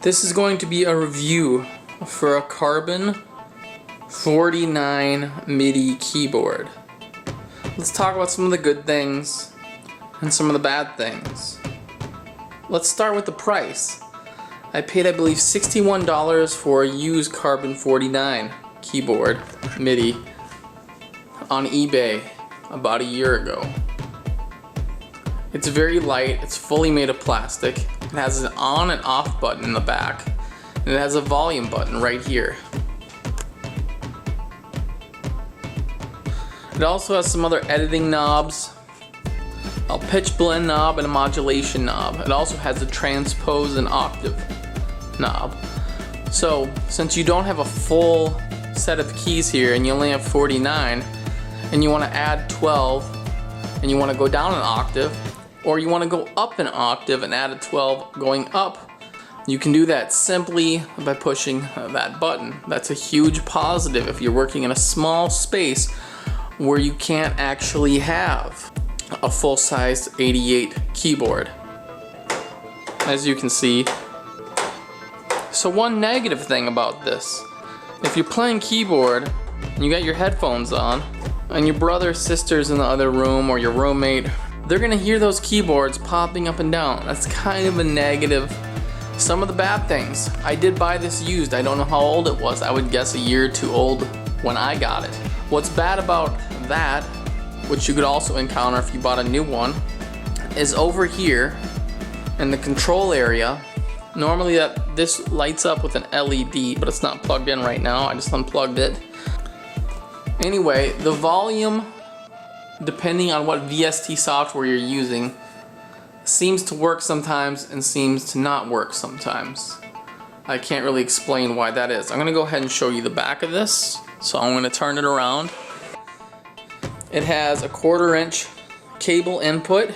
This is going to be a review for a Carbon 49 Midi keyboard. Let's talk about some of the good things and some of the bad things. Let's start with the price. I paid, I believe, $61 for a used Carbon 49 keyboard Midi on eBay about a year ago. It's very light, it's fully made of plastic. It has an on and off button in the back, and it has a volume button right here. It also has some other editing knobs, a pitch blend knob and a modulation knob. It also has a transpose and octave knob. So since you don't have a full set of keys here and you only have 49 and you want to add 12 and you want to go down an octave, or you want to go up an octave and add a 12 going up, you can do that simply by pushing that button. That's a huge positive if you're working in a small space where you can't actually have a full-size 88 keyboard, as you can see. So one negative thing about this, if you're playing keyboard and you got your headphones on and your brother or sister's in the other room or your roommate, they're gonna hear those keyboards popping up and down. That's kind of a negative. Some of the bad things, I did buy this used. I don't know how old it was. I would guess a year or two old when I got it. What's bad about that, which you could also encounter if you bought a new one, is over here in the control area. Normally this lights up with an LED, but it's not plugged in right now. I just unplugged it. Anyway, the volume, depending on what VST software you're using, seems to work sometimes and seems to not work sometimes. I can't really explain why that is. I'm gonna go ahead and show you the back of this. So I'm gonna turn it around. It has a 1/4 inch cable input,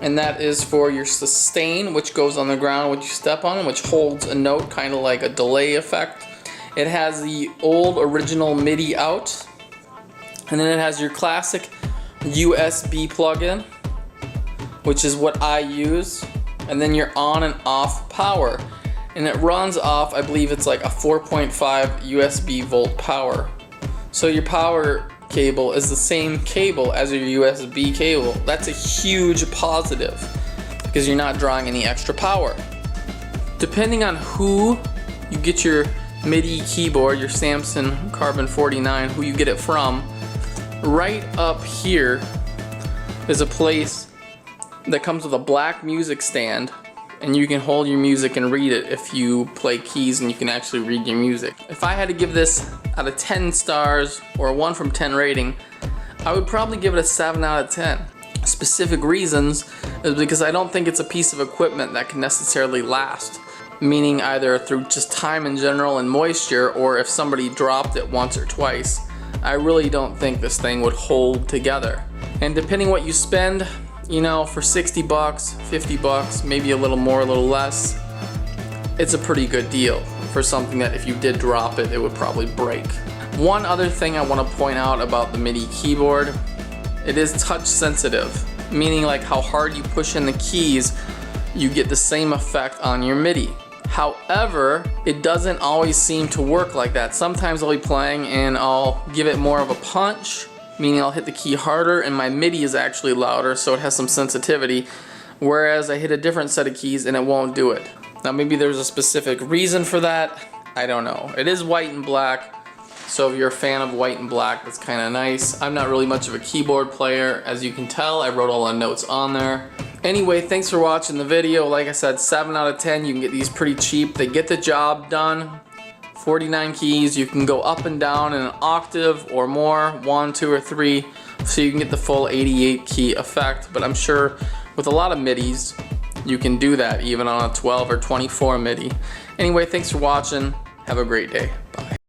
and that is for your sustain, which goes on the ground when you step on it, which holds a note, kind of like a delay effect. It has the old original MIDI out, and then it has your classic USB plug-in, which is what I use, and then your on and off power. And it runs off, I believe it's like a 4.5 USB volt power. So your power cable is the same cable as your USB cable. That's a huge positive because you're not drawing any extra power. Depending on who you get your MIDI keyboard, your Samson Carbon 49, who you get it from, right up here is a place that comes with a black music stand, and you can hold your music and read it if you play keys and you can actually read your music. If I had to give this out of 10 stars or a 1 from 10 rating, I would probably give it a 7 out of 10. Specific reasons is because I don't think it's a piece of equipment that can necessarily last. Meaning either through just time in general and moisture, or if somebody dropped it once or twice. I really don't think this thing would hold together. And depending what you spend, you know, for 60 bucks, 50 bucks, maybe a little more, a little less, it's a pretty good deal for something that if you did drop it, it would probably break. One other thing I want to point out about the MIDI keyboard, it is touch sensitive, meaning like how hard you push in the keys, you get the same effect on your MIDI. However, it doesn't always seem to work like that. Sometimes I'll be playing and I'll give it more of a punch, meaning I'll hit the key harder and my MIDI is actually louder, so it has some sensitivity, whereas I hit a different set of keys and it won't do it. Now maybe there's a specific reason for that, I don't know. It is white and black, so if you're a fan of white and black, that's kind of nice. I'm not really much of a keyboard player, as you can tell. I wrote all the notes on there. Anyway, thanks for watching the video. Like I said, 7 out of 10. You can get these pretty cheap. They get the job done. 49 keys. You can go up and down in an octave or more, 1, 2, or 3, so you can get the full 88 key effect. But I'm sure with a lot of MIDIs, you can do that even on a 12 or 24 MIDI. Anyway, thanks for watching. Have a great day. Bye.